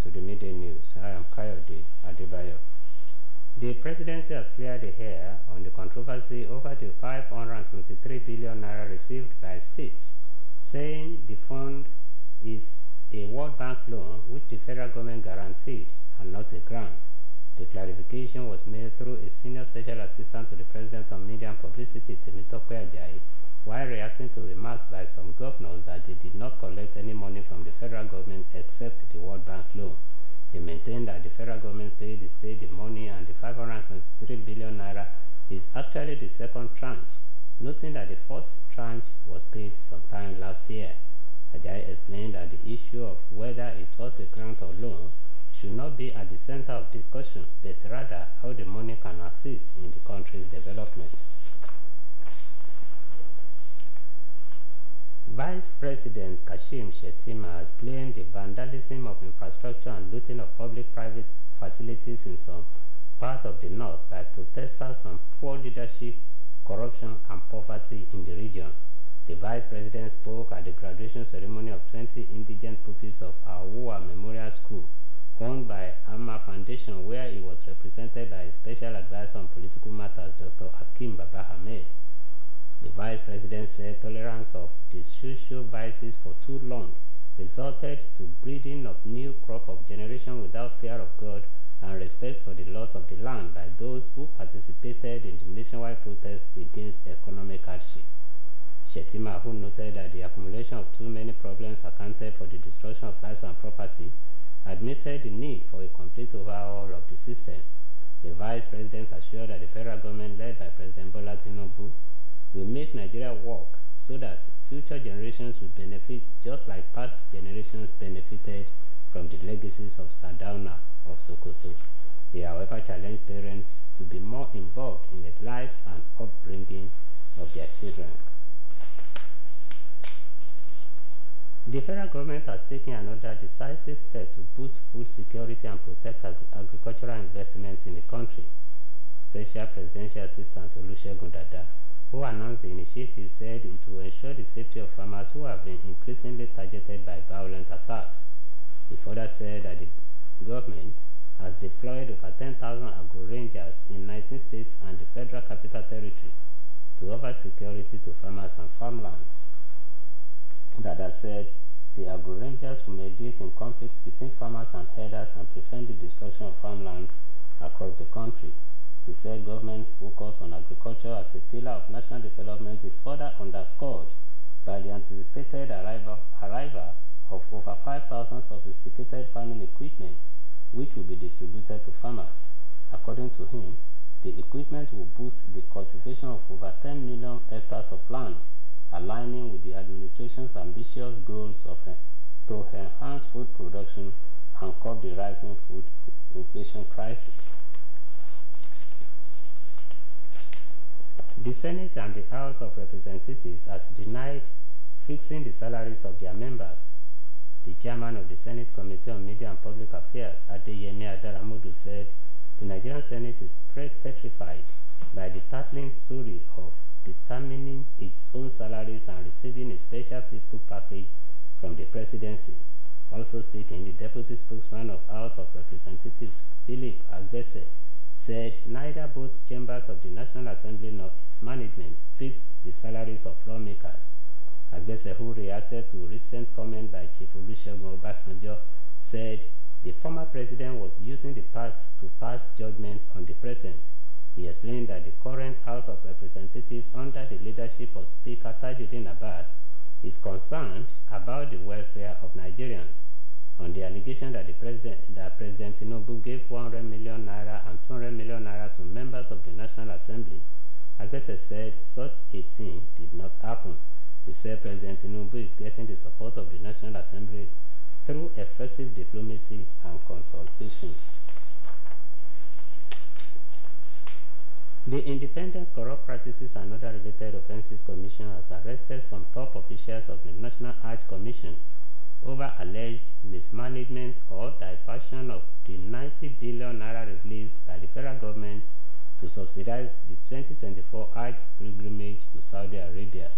to the Midday News. I am Kayode Adebayo. The presidency has cleared the air on the controversy over the 573 billion naira received by states, saying the fund is a World Bank loan which the federal government guaranteed and not a grant. The clarification was made through a senior special assistant to the president on media and publicity, Temitope Ajayi, while reacting to remarks by some governors that they did not collect any money from the federal government except the World Bank loan. He maintained that the federal government paid the state the money and the 573 billion naira is actually the second tranche, noting that the first tranche was paid sometime last year. Ajayi explained that the issue of whether it was a grant or loan should not be at the center of discussion, but rather how the money can assist in the country's development. Vice President Kashim Shettima has blamed the vandalism of infrastructure and looting of public-private facilities in some part of the north by protesters on poor leadership, corruption, and poverty in the region. The Vice President spoke at the graduation ceremony of 20 indigent pupils of Awuwa Memorial School, owned by Amma Foundation, where he was represented by a special advisor on political matters, Dr. Hakim Baba Hamed. The Vice President said tolerance of the social vices for too long resulted to breeding of new crop of generation without fear of God and respect for the laws of the land by those who participated in the nationwide protest against economic hardship. Shettima, who noted that the accumulation of too many problems accounted for the destruction of lives and property, admitted the need for a complete overhaul of the system. The Vice President assured that the federal government, led by President Bola Tinubu, will make Nigeria work so that future generations will benefit just like past generations benefited from the legacies of Sardauna of Sokoto. He, however, challenged parents to be more involved in the lives and upbringing of their children. The federal government has taken another decisive step to boost food security and protect agricultural investments in the country. Special Presidential Assistant Olusegun Dada, who announced the initiative, said it will ensure the safety of farmers who have been increasingly targeted by violent attacks. He further said that the government has deployed over 10,000 agro-rangers in 19 states and the Federal Capital Territory to offer security to farmers and farmlands. Dada said the agro-rangers will mediate in conflicts between farmers and herders and prevent the destruction of farmlands across the country. He said government's focus on agriculture as a pillar of national development is further underscored by the anticipated arrival of over 5,000 sophisticated farming equipment, which will be distributed to farmers. According to him, the equipment will boost the cultivation of over 10 million hectares of land, aligning with the administration's ambitious goals to enhance food production and curb the rising food inflation crisis. The Senate and the House of Representatives has denied fixing the salaries of their members. The chairman of the Senate Committee on Media and Public Affairs, Adeyemi Adaramodu, said the Nigerian Senate is petrified by the startling story of determining its own salaries and receiving a special fiscal package from the presidency. Also speaking, the deputy spokesman of House of Representatives, Philip Agbese, said neither both chambers of the National Assembly nor its management fixed the salaries of lawmakers. Agbese, who reacted to recent comment by Chief Olusegun Obasanjo, said the former president was using the past to pass judgment on the present. He explained that the current House of Representatives, under the leadership of Speaker Tajuddin Abbas, is concerned about the welfare of Nigerians. On the allegation that President Tinubu gave 100 million naira and 200 million naira to members of the National Assembly, Agbese said such a thing did not happen. He said President Tinubu is getting the support of the National Assembly through effective diplomacy and consultation. The Independent Corrupt Practices and Other Related Offences Commission has arrested some top officials of the National Art Commission over alleged mismanagement or diversion of the 90 billion naira released by the federal government to subsidize the 2024 Hajj pilgrimage to Saudi Arabia.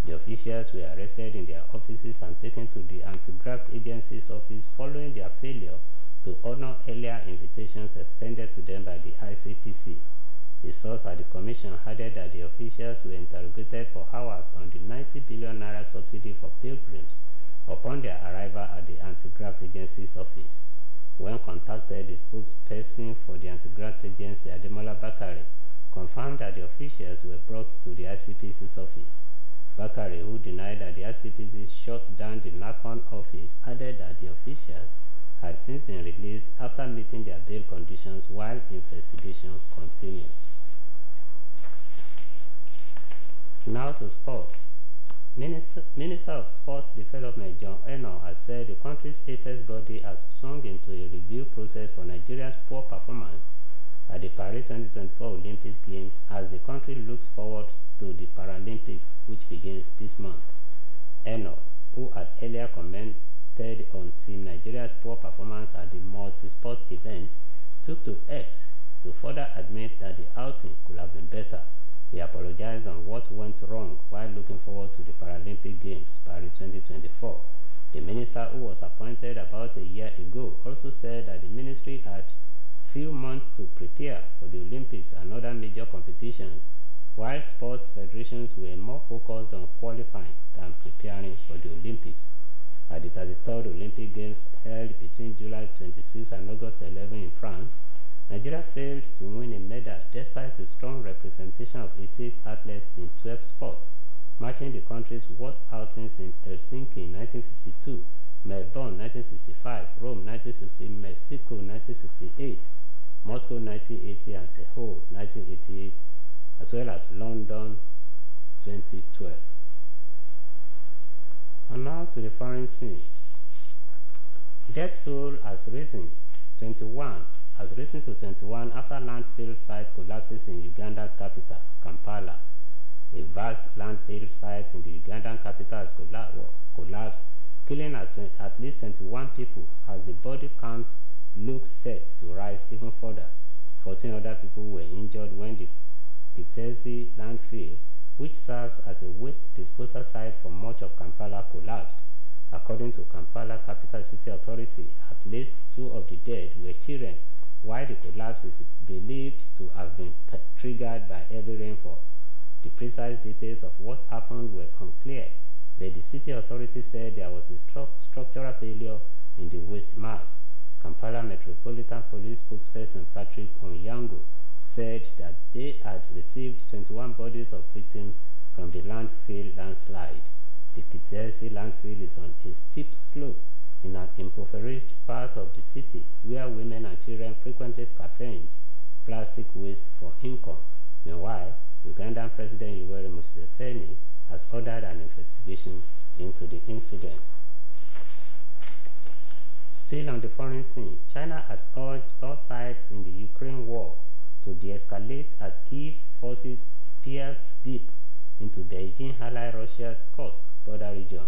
The officials were arrested in their offices and taken to the anti-graft agency's office following their failure to honor earlier invitations extended to them by the ICPC. A source at the commission added that the officials were interrogated for hours on the 90 billion naira subsidy for pilgrims upon their arrival at the anti-graft agency's office. When contacted, the spokesperson for the anti-graft agency, Ademola Bakare, confirmed that the officials were brought to the ICPC's office. Bakare, who denied that the ICPC shut down the NACON office, added that the officials had since been released after meeting their bail conditions while investigation continued. Now to sports. Minister of Sports Development John Eno has said the country's apex body has swung into a review process for Nigeria's poor performance at the Paris 2024 Olympic Games as the country looks forward to the Paralympics, which begins this month. Eno, who had earlier commented on Team Nigeria's poor performance at the multi-sport event, took to X to further admit that the outing could have been better. He apologized on what went wrong while looking forward to the Paralympic Games, Paris 2024. The minister, who was appointed about a year ago, also said that the ministry had few months to prepare for the Olympics and other major competitions, while sports federations were more focused on qualifying than preparing for the Olympics. At the 33rd Olympic Games held between July 26 and August 11 in France, Nigeria failed to win a medal despite a strong representation of 88 athletes in 12 sports, matching the country's worst outings in Helsinki in 1952, Melbourne 1965, Rome 1960, Mexico 1968, Moscow 1980, and Seoul 1988, as well as London 2012. And now to the foreign scene. Death toll has risen to 21 after landfill site collapses in Uganda's capital, Kampala. A vast landfill site in the Ugandan capital has collapsed, killing at least 21 people as the body count looks set to rise even further. 14 other people were injured when the Kitezi landfill, which serves as a waste disposal site for much of Kampala, collapsed. According to Kampala Capital City Authority, at least 2 of the dead were children, while the collapse is believed to have been triggered by heavy rainfall. The precise details of what happened were unclear, but the city authority said there was a structural failure in the waste mass. Kampala Metropolitan Police spokesperson Patrick Onyango said that they had received 21 bodies of victims from the landfill landslide. The Kitezi landfill is on a steep slope in an impoverished part of the city where women and children frequently scavenge plastic waste for income. Meanwhile, Ugandan President Yoweri Museveni has ordered an investigation into the incident. Still on the foreign scene, China has urged all sides in the Ukraine war to de-escalate as Kyiv's forces pierced deep into Beijing ally Russia's Kursk border region.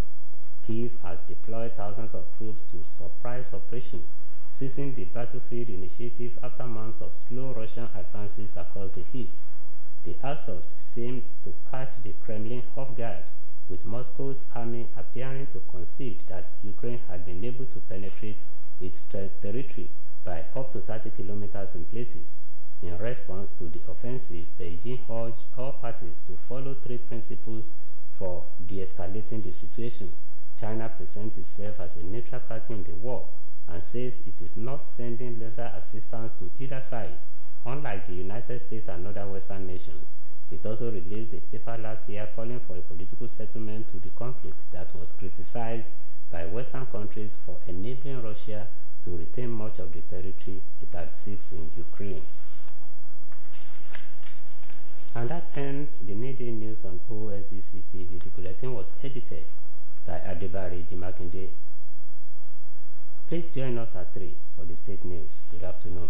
Kyiv has deployed thousands of troops to surprise operation, seizing the battlefield initiative after months of slow Russian advances across the east. The assault seemed to catch the Kremlin off guard, with Moscow's army appearing to concede that Ukraine had been able to penetrate its territory by up to 30 kilometers in places. In response to the offensive, Beijing urged all parties to follow 3 principles for de-escalating the situation. China presents itself as a neutral party in the war and says it is not sending lethal assistance to either side, unlike the United States and other Western nations. It also released a paper last year calling for a political settlement to the conflict that was criticized by Western countries for enabling Russia to retain much of the territory it had seized in Ukraine. And that ends the midday news on OSBC TV. The bulletin was edited by Adebari Jimakinde. Please join us at 3 for the state news. Good afternoon.